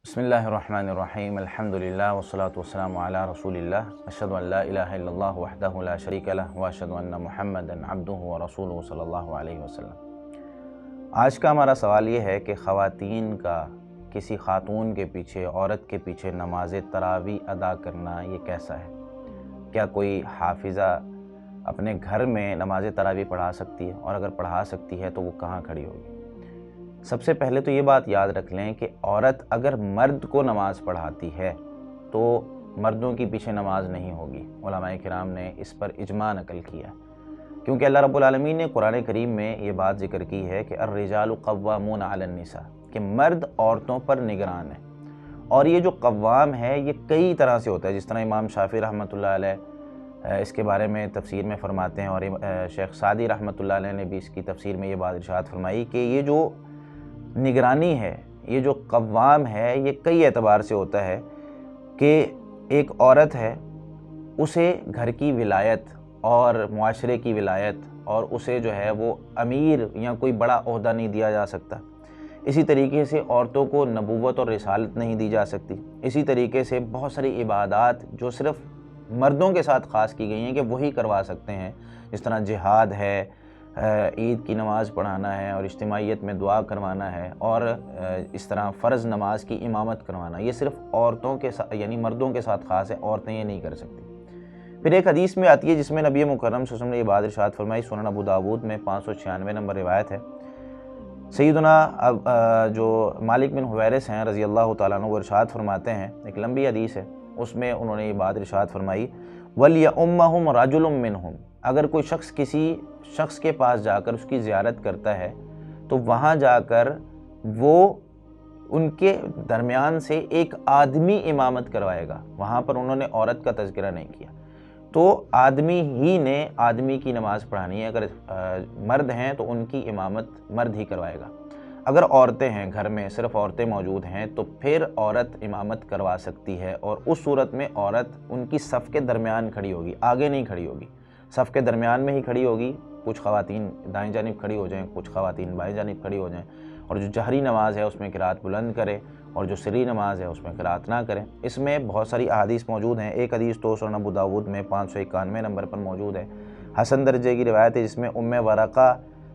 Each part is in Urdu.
بسم اللہ الرحمن الرحیم الحمدللہ والصلاة والسلام علی رسول اللہ اشہد ان لا الہ الا اللہ وحدہ لا شریک لہ واشہد ان محمدا عبدہ ورسولہ صلی اللہ علیہ وسلم۔ آج کا ہمارا سوال یہ ہے کہ خواتین کا کسی خاتون کے پیچھے، عورت کے پیچھے نماز تراویح ادا کرنا یہ کیسا ہے؟ کیا کوئی حافظہ اپنے گھر میں نماز تراویح پڑھا سکتی ہے؟ اور اگر پڑھا سکتی ہے تو وہ کہاں کھڑی ہوگی؟ سب سے پہلے تو یہ بات یاد رکھ لیں کہ عورت اگر مرد کو نماز پڑھاتی ہے تو مردوں کی پیچھے نماز نہیں ہوگی۔ علماء کرام نے اس پر اجماع نقل کیا، کیونکہ اللہ رب العالمین نے قرآن کریم میں یہ بات ذکر کی ہے کہ الرجال قوامون علی النساء، کہ مرد عورتوں پر نگران ہے۔ اور یہ جو قوام ہے یہ کئی طرح سے ہوتا ہے، جس طرح امام شافعی رحمۃ اللہ علیہ اس کے بارے میں تفسیر میں فرماتے ہیں، اور شیخ سعدی رحمۃ اللہ علیہ نے بھی اس کی تفسیر میں یہ بات ارشاد فرمائی کہ یہ جو نگرانی ہے، یہ جو قوام ہے، یہ کئی اعتبار سے ہوتا ہے کہ ایک عورت ہے، اسے گھر کی ولایت اور معاشرے کی ولایت، اور اسے جو ہے وہ امیر یا کوئی بڑا عہدہ نہیں دیا جا سکتا۔ اسی طریقے سے عورتوں کو نبوت اور رسالت نہیں دی جا سکتی۔ اسی طریقے سے بہت ساری عبادات جو صرف مردوں کے ساتھ خاص کی گئی ہیں کہ وہی کروا سکتے ہیں، جس طرح جہاد ہے، عید کی نماز پڑھانا ہے، اور اجتماعیت میں دعا کروانا ہے، اور اس طرح فرض نماز کی امامت کروانا، یہ صرف عورتوں کے ساتھ یعنی مردوں کے ساتھ خاص ہے، عورتیں یہ نہیں کر سکتی۔ پھر ایک حدیث میں آتی ہے جس میں نبی مکرم صلی اللہ علیہ وسلم نے یہ بات ارشاد فرمائی، سنن ابو داود میں 596 نمبر روایت ہے۔ سیدنا جو مالک بن حویرث ہیں رضی اللہ تعالیٰ عنہ، وہ ارشاد فرماتے ہیں، ایک لمبی حدیث ہے، اس میں انہوں نے یہ بات ارشاد فرمائی، وَلْيَأُمَّهُمْ رَجُلٌ مِّنْهُمْ، اگر کوئی شخص کسی شخص کے پاس جا کر اس کی زیارت کرتا ہے تو وہاں جا کر وہ ان کے درمیان سے ایک آدمی امامت کروائے گا۔ وہاں پر انہوں نے عورت کا تذکرہ نہیں کیا، تو آدمی ہی نے آدمی کی نماز پڑھانی ہے۔ اگر مرد ہیں تو ان کی امامت مرد ہی کروائے گا۔ اگر عورتیں ہیں، گھر میں صرف عورتیں موجود ہیں، تو پھر عورت امامت کروا سکتی ہے، اور اس صورت میں عورت ان کی صف کے درمیان کھڑی ہوگی، آگے نہیں کھڑی ہوگی، صف کے درمیان میں ہی کھڑی ہوگی۔ کچھ خواتین دائیں جانب کھڑی ہو جائیں، کچھ خواتین بائیں جانب کھڑی ہو جائیں، اور جو جہری نماز ہے اس میں قرات بلند کرے، اور جو سری نماز ہے اس میں قرات نہ کریں۔ اس میں بہت ساری احادیث موجود ہیں۔ ایک حدیث تو سنن ابو داود میں 591 نمبر پر موجود ہے، حسن درجے کی روایت ہے، جس میں ام ورقہ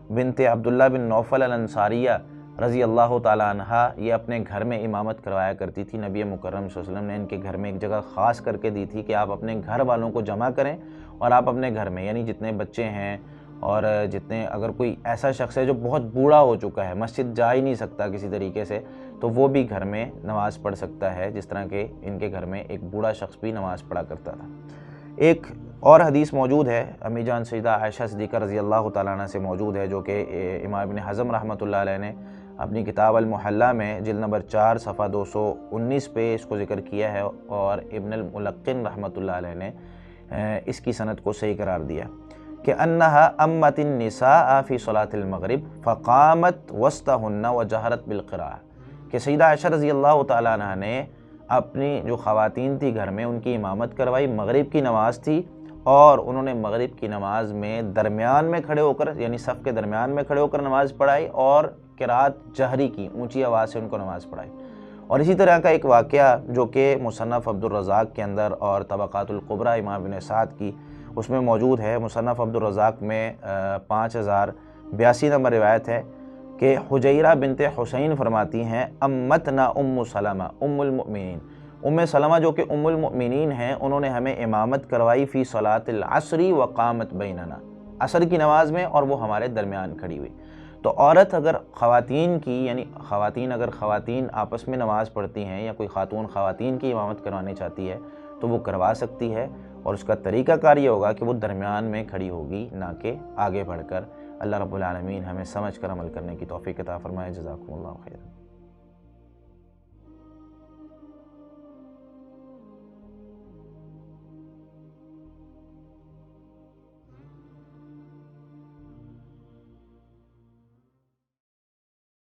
بنت عبداللہ بن نوفل الانصاریہ رضی اللہ تعالیٰ عنہا یہ اپنے گھر میں امامت کروایا کرتی تھی۔ نبی مکرم صلی اللہ علیہ وسلم نے ان کے گھر میں ایک جگہ خاص کر کے دی تھی کہ آپ اپنے گھر والوں کو جمع کریں، اور آپ اپنے گھر میں یعنی جتنے بچے ہیں، اور جتنے اگر کوئی ایسا شخص ہے جو بہت بوڑھا ہو چکا ہے، مسجد جا ہی نہیں سکتا کسی طریقے سے، تو وہ بھی گھر میں نماز پڑھ سکتا ہے، جس طرح کہ ان کے گھر میں ایک بوڑھا شخص بھی نماز پڑھا کرتا تھا۔ ایک اور حدیث موجود ہے، امی جان سیدہ عائشہ صدیقہ رضی اللہ تعالیٰ عنہ سے موجود ہے، جو کہ امام ابن حزم رحمۃ اللہ علیہ نے اپنی کتاب المحلہ میں جلد نمبر 4 صفحہ 219 پہ اس کو ذکر کیا ہے، اور ابن الملقن رحمۃ اللہ علیہ نے اس کی سند کو صحیح قرار دیا کہ انہا امت النساء فی صلاۃ المغرب فقامت وسطہن وجہرت بالقراءہ، کہ سیدہ عائشہ رضی اللہ تعالیٰ عنہ نے اپنی جو خواتین تھی گھر میں ان کی امامت کروائی۔ مغرب کی نماز تھی، اور انہوں نے مغرب کی نماز میں درمیان میں کھڑے ہو کر یعنی صف کے درمیان میں کھڑے ہو کر نماز پڑھائی، اور قرات جہری کی، اونچی آواز سے ان کو نماز پڑھائی۔ اور اسی طرح کا ایک واقعہ جو کہ مصنف عبدالرزاق کے اندر اور طبقات القبریٰ امام ابن سعد کی اس میں موجود ہے، مصنف عبدالرزاق میں 5082 نمبر روایت ہے کہ حجیرہ بنت حسین فرماتی ہیں، امتنا ام سلمہ ام المؤمنین، ام سلمہ جو کہ ام المؤمنین ہیں، انہوں نے ہمیں امامت کروائی فی صلاۃ العصر وقامت بیننا، عصر کی نماز میں، اور وہ ہمارے درمیان کھڑی ہوئی۔ تو عورت اگر خواتین کی یعنی خواتین آپس میں نماز پڑھتی ہیں، یا کوئی خاتون خواتین کی امامت کروانے چاہتی ہے تو وہ کروا سکتی ہے، اور اس کا طریقہ کار یہ ہوگا کہ وہ درمیان میں کھڑی ہوگی، نہ کہ آگے بڑھ کر۔ اللہ رب العالمین ہمیں سمجھ کر عمل کرنے کی توفیق عطا فرمائے۔ جزاکم اللہ خیر۔